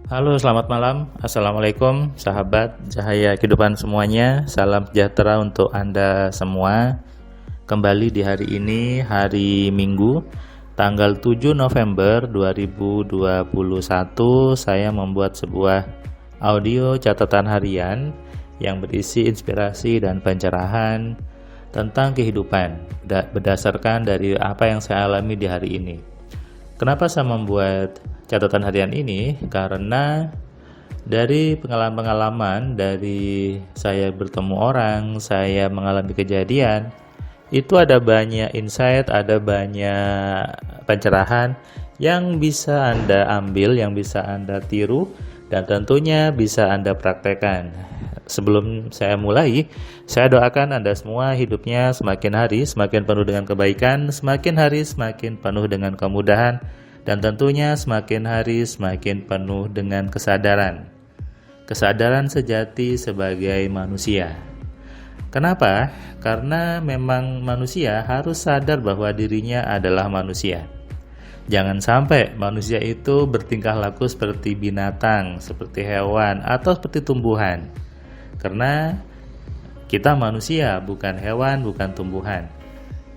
Halo, selamat malam. Assalamualaikum, sahabat cahaya kehidupan semuanya. Salam sejahtera untuk Anda semua. Kembali di hari ini, hari Minggu, tanggal 7 November 2021, saya membuat sebuah audio catatan harian yang berisi inspirasi dan pencerahan tentang kehidupan berdasarkan dari apa yang saya alami di hari ini. Kenapa saya membuat catatan harian ini? Karena dari pengalaman-pengalaman dari saya bertemu orang, saya mengalami kejadian, itu ada banyak insight, ada banyak pencerahan yang bisa Anda ambil, yang bisa Anda tiru, dan tentunya bisa Anda praktekkan. Sebelum saya mulai, saya doakan Anda semua hidupnya semakin hari semakin penuh dengan kebaikan, semakin hari semakin penuh dengan kemudahan, dan tentunya semakin hari semakin penuh dengan kesadaran. Kesadaran sejati sebagai manusia. Kenapa? Karena memang manusia harus sadar bahwa dirinya adalah manusia. Jangan sampai manusia itu bertingkah laku seperti binatang, seperti hewan, atau seperti tumbuhan. Karena kita manusia, bukan hewan, bukan tumbuhan.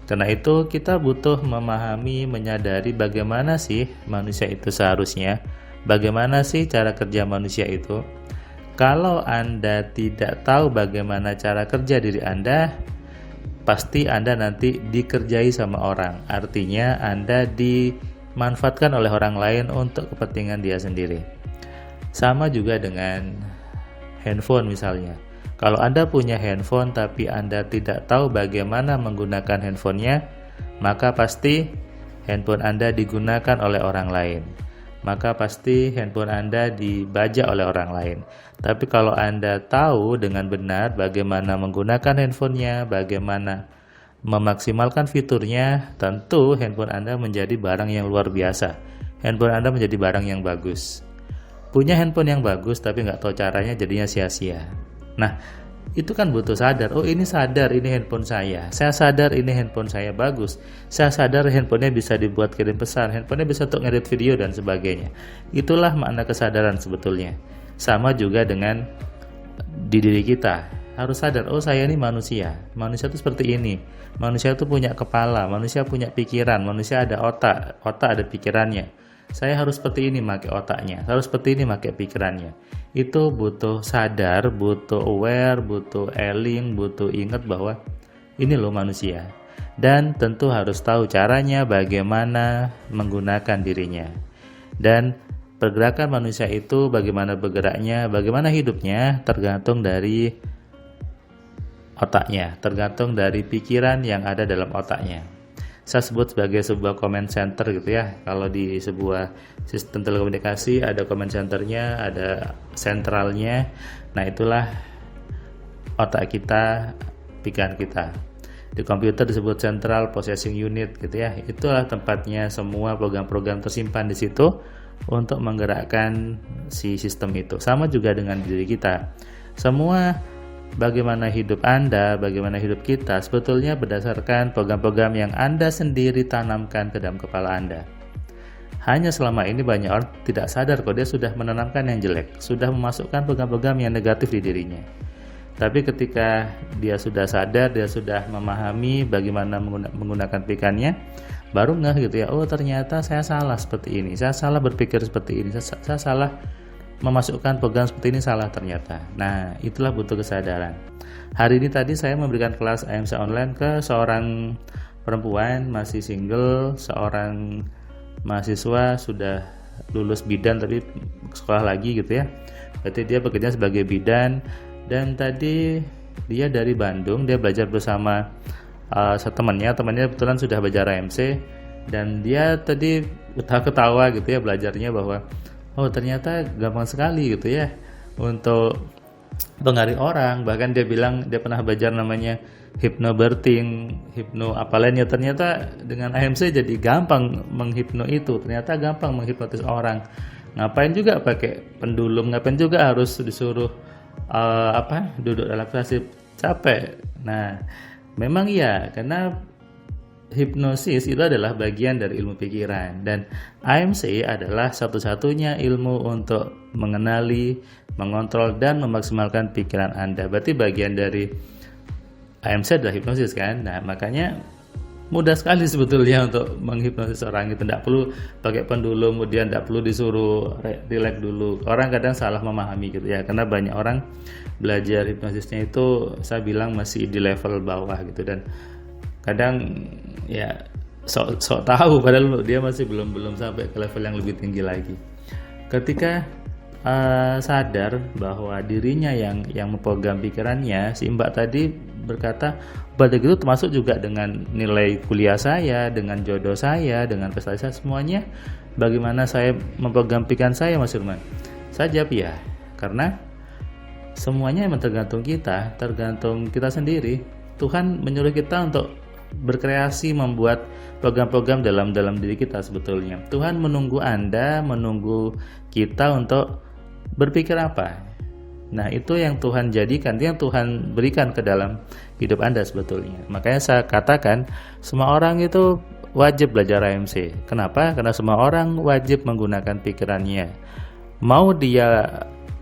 Karena itu kita butuh memahami, menyadari bagaimana sih manusia itu seharusnya, bagaimana sih cara kerja manusia itu. Kalau Anda tidak tahu bagaimana cara kerja diri Anda, pasti Anda nanti dikerjai sama orang. Artinya Anda dimanfaatkan oleh orang lain untuk kepentingan dia sendiri. Sama juga dengan handphone misalnya. Kalau Anda punya handphone tapi Anda tidak tahu bagaimana menggunakan handphonenya, maka pasti handphone Anda digunakan oleh orang lain. Maka pasti handphone Anda dibajak oleh orang lain. Tapi kalau Anda tahu dengan benar bagaimana menggunakan handphonenya, bagaimana memaksimalkan fiturnya, tentu handphone Anda menjadi barang yang luar biasa. Handphone Anda menjadi barang yang bagus. Punya handphone yang bagus tapi nggak tahu caranya, jadinya sia-sia. Nah, itu kan butuh sadar. Oh, ini sadar, ini handphone saya. Saya sadar ini handphone saya bagus. Saya sadar handphonenya bisa dibuat kirim pesan, handphonenya bisa untuk ngedit video dan sebagainya. Itulah makna kesadaran sebetulnya. Sama juga dengan di diri kita. Harus sadar, oh saya ini manusia. Manusia itu seperti ini. Manusia itu punya kepala, manusia punya pikiran, manusia ada otak, otak ada pikirannya. Saya harus seperti ini pakai otaknya, harus seperti ini pakai pikirannya. Itu butuh sadar, butuh aware, butuh eling, butuh ingat bahwa ini loh manusia. Dan tentu harus tahu caranya bagaimana menggunakan dirinya. Dan pergerakan manusia itu bagaimana bergeraknya, bagaimana hidupnya tergantung dari otaknya, tergantung dari pikiran yang ada dalam otaknya. Saya sebut sebagai sebuah comment center gitu ya. Kalau di sebuah sistem telekomunikasi ada comment centernya, ada sentralnya. Nah, itulah otak kita, pikiran kita. Di komputer disebut central processing unit gitu ya. Itulah tempatnya semua program-program tersimpan di situ untuk menggerakkan si sistem itu. Sama juga dengan diri kita. Semua bagaimana hidup Anda, bagaimana hidup kita sebetulnya berdasarkan program-program yang Anda sendiri tanamkan ke dalam kepala Anda. Hanya selama ini banyak orang tidak sadar kalau dia sudah menanamkan yang jelek, sudah memasukkan program-program yang negatif di dirinya. Tapi ketika dia sudah sadar, dia sudah memahami bagaimana menggunakan pikirannya, baru ngeh gitu ya, oh ternyata saya salah seperti ini, saya salah berpikir seperti ini, saya salah memasukkan program seperti ini salah ternyata. Nah, itulah butuh kesadaran. Hari ini tadi saya memberikan kelas AMC online ke seorang perempuan masih single, seorang mahasiswa sudah lulus bidan tapi sekolah lagi gitu ya. Berarti dia bekerja sebagai bidan, dan tadi dia dari Bandung, dia belajar bersama temannya kebetulan sudah belajar AMC, dan dia tadi ketawa gitu ya belajarnya bahwa oh ternyata gampang sekali gitu ya untuk pengaruh orang. Bahkan dia bilang dia pernah belajar namanya hypnobirthing, hypno apa lainnya. Ternyata dengan AMC jadi gampang menghipno itu. Ternyata gampang menghipnotis orang. Ngapain juga pakai pendulum, ngapain juga harus disuruh duduk dalam posisi capek. Nah, memang iya, karena hipnosis itu adalah bagian dari ilmu pikiran, dan AMC adalah satu-satunya ilmu untuk mengenali, mengontrol, dan memaksimalkan pikiran Anda. Berarti bagian dari AMC adalah hipnosis kan. Nah, makanya mudah sekali sebetulnya untuk menghipnosis orang itu. Tidak perlu pakai pendulum, kemudian tidak perlu disuruh relax dulu. Orang kadang salah memahami gitu ya, karena banyak orang belajar hipnosisnya itu saya bilang masih di level bawah gitu, dan kadang ya sok tahu padahal dia masih belum sampai ke level yang lebih tinggi lagi. Ketika sadar bahwa dirinya yang memegang pikirannya, si Mbak tadi berkata, pada gitu termasuk juga dengan nilai kuliah saya, dengan jodoh saya, dengan prestasi saya, semuanya bagaimana saya memegang pikiran saya, Mas Firman? Saya jawab ya, karena semuanya memang tergantung kita sendiri. Tuhan menyuruh kita untuk berkreasi, membuat program-program dalam diri kita sebetulnya. Tuhan menunggu Anda, menunggu kita untuk berpikir apa. Nah, itu yang Tuhan jadikan, yang Tuhan berikan ke dalam hidup Anda sebetulnya. Makanya saya katakan semua orang itu wajib belajar AMC. Kenapa? Karena semua orang wajib menggunakan pikirannya. Mau dia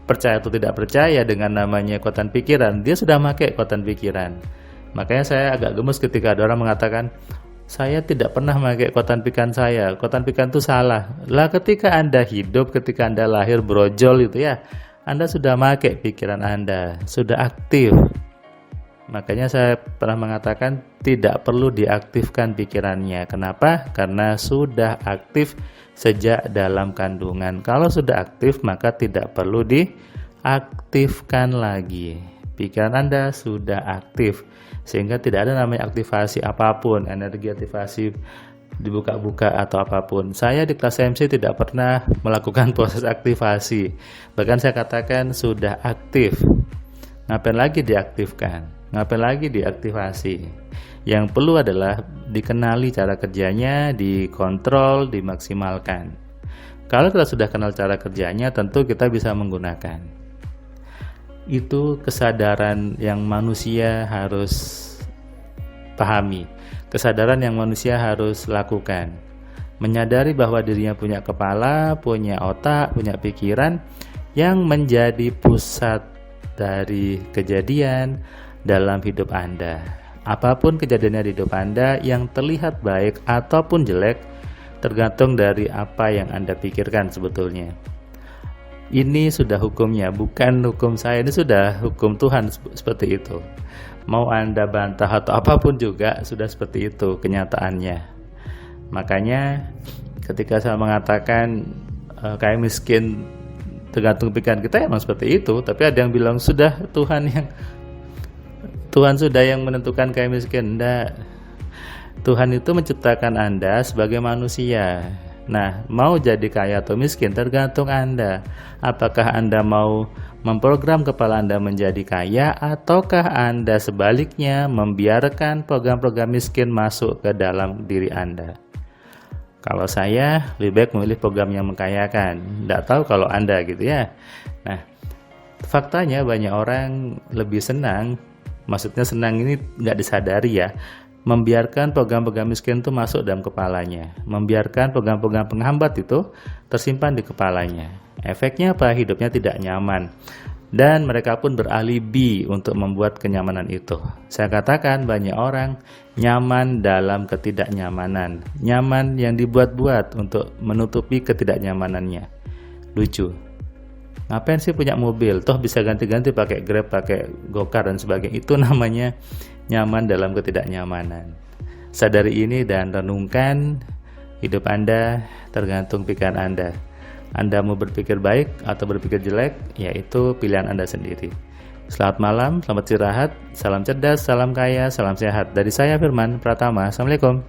percaya atau tidak percaya dengan namanya kekuatan pikiran, dia sudah pakai kekuatan pikiran. Makanya saya agak gemes ketika ada orang mengatakan, saya tidak pernah memakai kekuatan pikiran saya, kekuatan pikiran itu salah. Lah, ketika Anda hidup, ketika Anda lahir brojol itu ya, Anda sudah memakai pikiran Anda, sudah aktif. Makanya saya pernah mengatakan tidak perlu diaktifkan pikirannya. Kenapa? Karena sudah aktif sejak dalam kandungan. Kalau sudah aktif, maka tidak perlu diaktifkan lagi. Pikiran Anda sudah aktif, sehingga tidak ada namanya aktivasi apapun, energi aktivasi dibuka-buka atau apapun. Saya di kelas MC tidak pernah melakukan proses aktivasi, bahkan saya katakan sudah aktif. Ngapain lagi diaktifkan? Ngapain lagi diaktivasi? Yang perlu adalah dikenali cara kerjanya, dikontrol, dimaksimalkan. Kalau kita sudah kenal cara kerjanya, tentu kita bisa menggunakan. Itu kesadaran yang manusia harus pahami, kesadaran yang manusia harus lakukan. Menyadari bahwa dirinya punya kepala, punya otak, punya pikiran yang menjadi pusat dari kejadian dalam hidup Anda. Apapun kejadiannya di hidup Anda, yang terlihat baik ataupun jelek, tergantung dari apa yang Anda pikirkan sebetulnya. Ini sudah hukumnya, bukan hukum saya, ini sudah hukum Tuhan seperti itu. Mau Anda bantah atau apapun juga sudah seperti itu kenyataannya. Makanya ketika saya mengatakan kayak miskin tergantung pikiran kita, emang seperti itu. Tapi ada yang bilang sudah Tuhan sudah yang menentukan kayak miskin. Enggak. Tuhan itu menciptakan Anda sebagai manusia. Nah, mau jadi kaya atau miskin tergantung Anda. Apakah Anda mau memprogram kepala Anda menjadi kaya, ataukah Anda sebaliknya membiarkan program-program miskin masuk ke dalam diri Anda? Kalau saya lebih baik memilih program yang mengkayakan. Tidak tahu kalau Anda gitu ya. Nah, faktanya banyak orang lebih senang, maksudnya senang ini nggak disadari ya, membiarkan program-program miskin itu masuk dalam kepalanya, membiarkan program-program penghambat itu tersimpan di kepalanya. Efeknya apa? Hidupnya tidak nyaman, dan mereka pun beralibi untuk membuat kenyamanan itu. Saya katakan banyak orang nyaman dalam ketidaknyamanan, nyaman yang dibuat-buat untuk menutupi ketidaknyamanannya. Lucu. Ngapain sih punya mobil? Toh bisa ganti-ganti pakai Grab, pakai Gokar dan sebagainya. Itu namanya nyaman dalam ketidaknyamanan. Sadari ini dan renungkan, hidup Anda tergantung pikiran Anda. Anda mau berpikir baik atau berpikir jelek, yaitu pilihan Anda sendiri. Selamat malam, selamat istirahat, salam cerdas, salam kaya, salam sehat. Dari saya Firman Pratama. Assalamualaikum.